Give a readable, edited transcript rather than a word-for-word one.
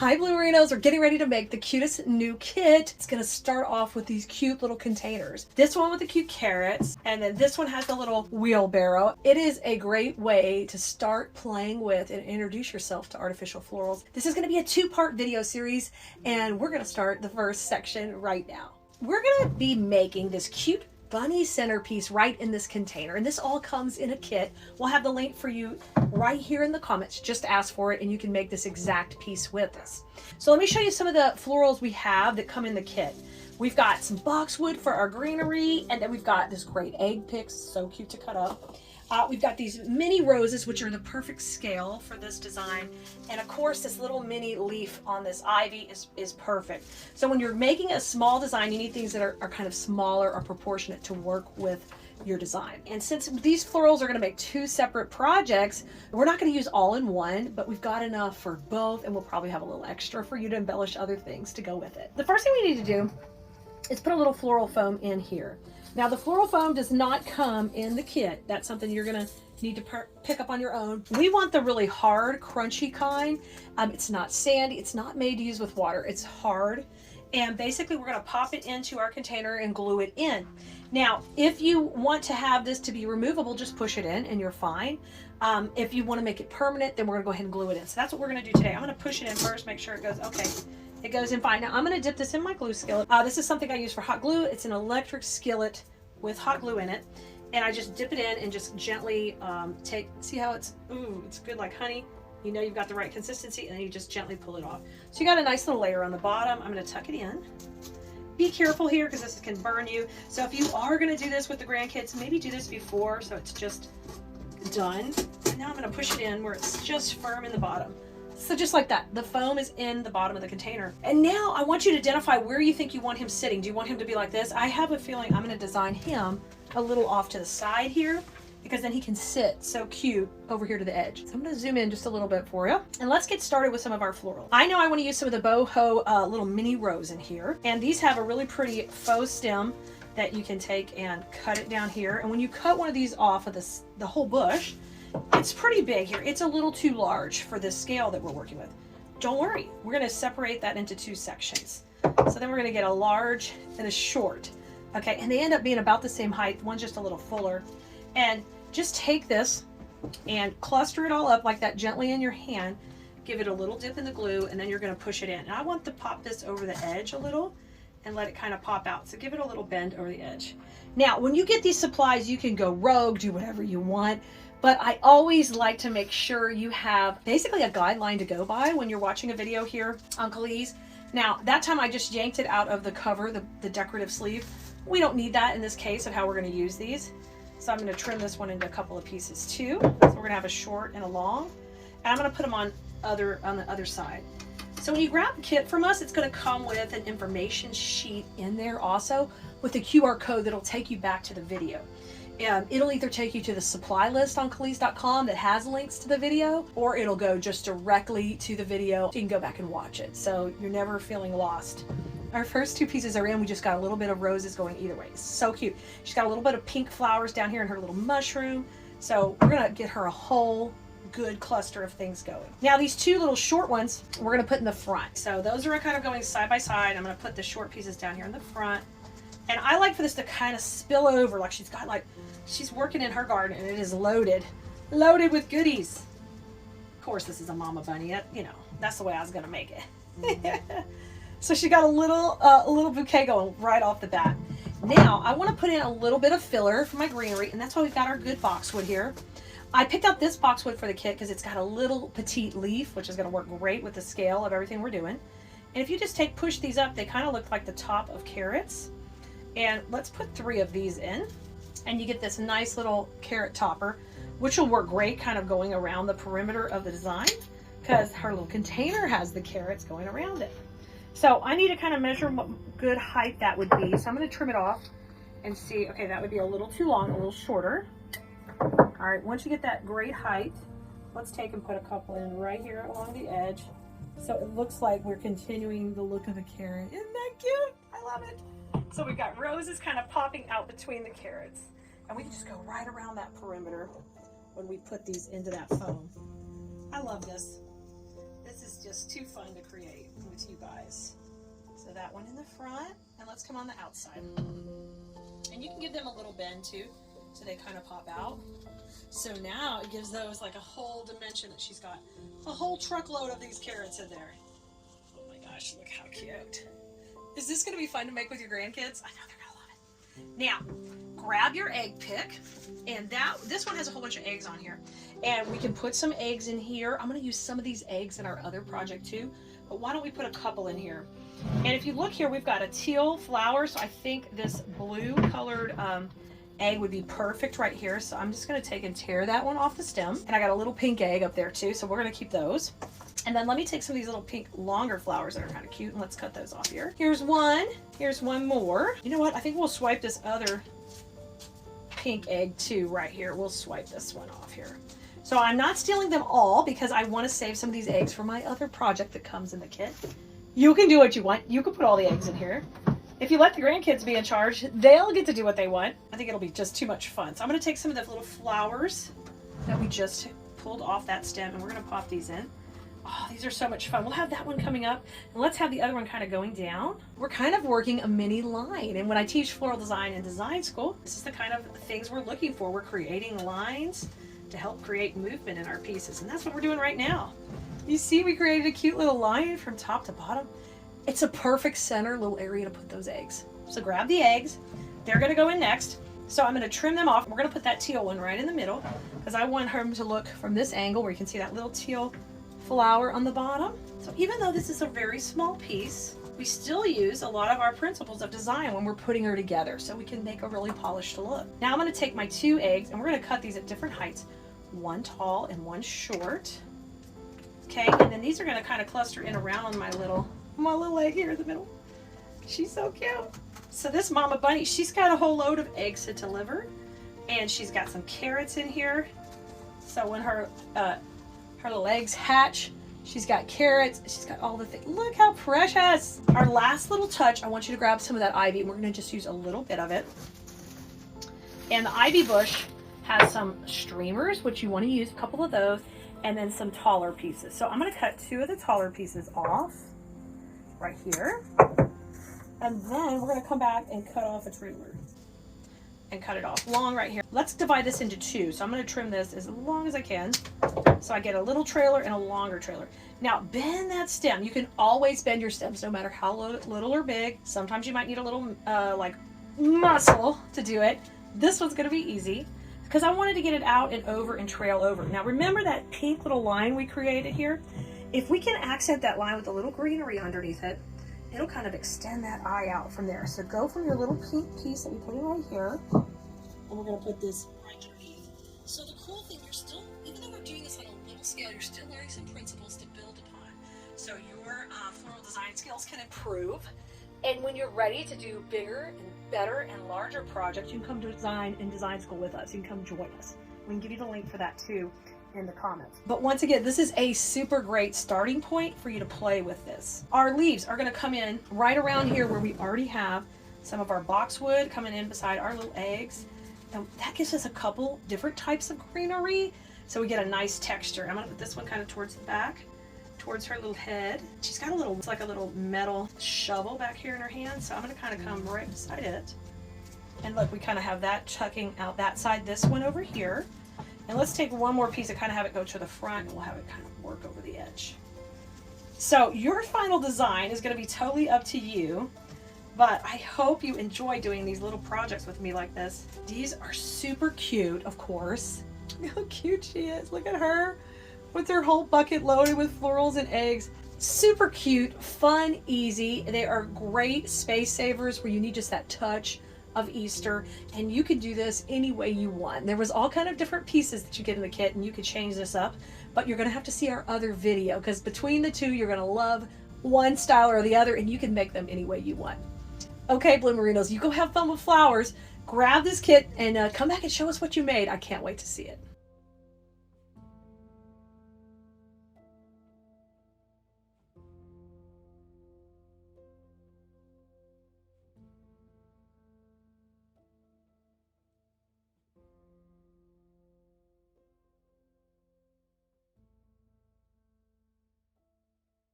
Hi Bluerinos, we're getting ready to make the cutest new kit. It's gonna start off with these cute little containers. This one with the cute carrots, and then this one has the little wheelbarrow. It is a great way to start playing with and introduce yourself to artificial florals. This is gonna be a two-part video series, and we're gonna start the first section right now. We're gonna be making this cute bunny centerpiece right in this container, and this all comes in a kit. We'll have the link for you right here in the comments. Just ask for it and you can make this exact piece with us. So let me show you some of the florals we have that come in the kit. We've got some boxwood for our greenery, and then we've got this great egg picks, so cute to cut up. We've got these mini roses, which are the perfect scale for this design. And of course, this little mini leaf on this ivy is perfect. So when you're making a small design, you need things that are kind of smaller or proportionate to work with your design. And since these florals are going to make two separate projects, we're not going to use all in one, but we've got enough for both, and we'll probably have a little extra for you to embellish other things to go with it. The first thing we need to do is put a little floral foam in here. Now the floral foam does not come in the kit. That's something you're gonna need to pick up on your own. We want the really hard, crunchy kind. It's not sandy, it's not made to use with water, it's hard. And basically we're gonna pop it into our container and glue it in. Now, if you want to have this to be removable, just push it in and you're fine. If you wanna make it permanent, then we're gonna go ahead and glue it in. So that's what we're gonna do today. I'm gonna push it in first, make sure it goes okay. It goes in fine. Now I'm going to dip this in my glue skillet. This is something I use for hot glue. It's an electric skillet with hot glue in it. And I just dip it in and just gently see how it's good like honey. You know you've got the right consistency, and then you just gently pull it off. So you got a nice little layer on the bottom. I'm going to tuck it in. Be careful here because this can burn you. So if you are going to do this with the grandkids, maybe do this before so it's just done. And now I'm going to push it in where it's just firm in the bottom. So just like that, the foam is in the bottom of the container. And now I want you to identify where you think you want him sitting. Do you want him to be like this? I have a feeling I'm going to design him a little off to the side here, because then he can sit so cute over here to the edge. So I'm going to zoom in just a little bit for you. And let's get started with some of our floral. I know I want to use some of the boho little mini rose in here. And these have a really pretty faux stem that you can take and cut it down here. And when you cut one of these off of the whole bush, it's pretty big here. It's a little too large for this scale that we're working with. Don't worry, we're going to separate that into two sections. So then we're going to get a large and a short. Okay, and they end up being about the same height. One's just a little fuller. And just take this and cluster it all up like that gently in your hand. Give it a little dip in the glue, and then you're going to push it in. And I want to pop this over the edge a little and let it kind of pop out. So give it a little bend over the edge. Now, when you get these supplies, you can go rogue, do whatever you want. But I always like to make sure you have basically a guideline to go by when you're watching a video here on Khalees. Now, that time I just yanked it out of the cover, the decorative sleeve. We don't need that in this case of how we're going to use these. So I'm going to trim this one into a couple of pieces too. So we're going to have a short and a long. And I'm going to put them on the other side. So when you grab the kit from us, it's going to come with an information sheet in there also with a QR code that'll take you back to the video. It'll either take you to the supply list on Khalees.com that has links to the video, or it'll go just directly to the video so you can go back and watch it. So you're never feeling lost. Our first two pieces are in. We just got a little bit of roses going either way. So cute. She's got a little bit of pink flowers down here in her little mushroom. So we're going to get her a whole good cluster of things going. Now these two little short ones we're going to put in the front. So those are kind of going side by side. I'm going to put the short pieces down here in the front. And I like for this to kind of spill over, like she's working in her garden, and it is loaded with goodies. Of course, this is a mama bunny. You know, that's the way I was gonna make it. So she got a little bouquet going right off the bat. Now I want to put in a little bit of filler for my greenery, and that's why we've got our good boxwood here. I picked out this boxwood for the kit because it's got a little petite leaf, which is going to work great with the scale of everything we're doing. And if you just push these up, they kind of look like the top of carrots. And let's put 3 of these in, and you get this nice little carrot topper, which will work great kind of going around the perimeter of the design because her little container has the carrots going around it. So I need to kind of measure what good height that would be. So I'm going to trim it off and see, okay, that would be a little too long, a little shorter. All right, once you get that great height, let's take and put a couple in right here along the edge. So it looks like we're continuing the look of a carrot. Isn't that cute? I love it. So we've got roses kind of popping out between the carrots. And we can just go right around that perimeter when we put these into that foam. I love this. This is just too fun to create. So that one in the front, and let's come on the outside. And you can give them a little bend too, so they kind of pop out. So now it gives those like a whole dimension that she's got a whole truckload of these carrots in there. Oh my gosh, look how cute. Is this gonna be fun to make with your grandkids? I know they're gonna love it. Now, grab your egg pick, and this one has a whole bunch of eggs on here. And we can put some eggs in here. I'm gonna use some of these eggs in our other project too, but why don't we put a couple in here? And if you look here, we've got a teal flower, so I think this blue colored egg would be perfect right here. So I'm just gonna take and tear that one off the stem. And I got a little pink egg up there too, so we're gonna keep those. And then let me take some of these little pink longer flowers that are kind of cute, and let's cut those off here. Here's one more. You know what, I think we'll swipe this other pink egg too right here. We'll swipe this one off here. So I'm not stealing them all because I want to save some of these eggs for my other project that comes in the kit. You can do what you want. You can put all the eggs in here. If you let the grandkids be in charge, they'll get to do what they want. I think it'll be just too much fun. So I'm going to take some of the little flowers that we just pulled off that stem, and we're going to pop these in. Oh, these are so much fun. We'll have that one coming up, and let's have the other one kind of going down. We're kind of working a mini line, and when I teach floral design in design school, this is the kind of things we're looking for. We're creating lines to help create movement in our pieces, and that's what we're doing right now. You see, we created a cute little line from top to bottom. It's a perfect center little area to put those eggs. So grab the eggs. They're going to go in next. So I'm going to trim them off. We're going to put that teal one right in the middle because I want her to look from this angle where you can see that little teal flower on the bottom. So even though this is a very small piece, we still use a lot of our principles of design when we're putting her together, so we can make a really polished look. Now I'm going to take my 2 eggs, and we're going to cut these at different heights, one tall and one short. Okay, and then these are going to kind of cluster in around my little egg here in the middle. She's so cute. So this mama bunny, she's got a whole load of eggs to deliver, and she's got some carrots in here. So when her little eggs hatch, she's got carrots, she's got all the things. Look how precious. Our last little touch, I want you to grab some of that ivy, and we're going to just use a little bit of it. And the ivy bush has some streamers, which you want to use a couple of those, and then some taller pieces. So I'm going to cut 2 of the taller pieces off right here. And then we're going to come back and cut off a trailer and cut it off long right here. Let's divide this into 2. So I'm going to trim this as long as I can, so I get a little trailer and a longer trailer. Now bend that stem. You can always bend your stems no matter how little or big. Sometimes you might need a little like muscle to do it. This one's going to be easy because I wanted to get it out and over and trail over. Now remember that pink little line we created here? If we can accent that line with a little greenery underneath it, it'll kind of extend that eye out from there. So go from your little pink piece that we put in right here, and we're going to put this right underneath. So the cool thing, you're still, even though we're doing this on a little scale, you're still learning some principles to build upon. So your floral design skills can improve. And when you're ready to do bigger and better and larger projects, you can come to design school with us. You can come join us. We can give you the link for that too in the comments. But once again, this is a super great starting point for you to play with this. Our leaves are going to come in right around here where we already have some of our boxwood coming in beside our little eggs. And that gives us a couple different types of greenery, so we get a nice texture. I'm going to put this one kind of towards the back, towards her little head. She's got a little, it's like a little metal shovel back here in her hand, so I'm going to kind of come right beside it. And look, we kind of have that chucking out that side, this one over here. And let's take one more piece and kind of have it go to the front, and we'll have it kind of work over the edge. So your final design is going to be totally up to you, but I hope you enjoy doing these little projects with me like this. These are super cute, of course. Look how cute she is. Look at her with her whole bucket loaded with florals and eggs. Super cute, fun, easy. They are great space savers where you need just that touch of Easter, and you can do this any way you want. There was all kind of different pieces that you get in the kit, and you could change this up, but you're gonna have to see our other video because between the two you're gonna love one style or the other, and you can make them any way you want. Okay, Bloomerinos, you go have fun with flowers, grab this kit, and come back and show us what you made. I can't wait to see it.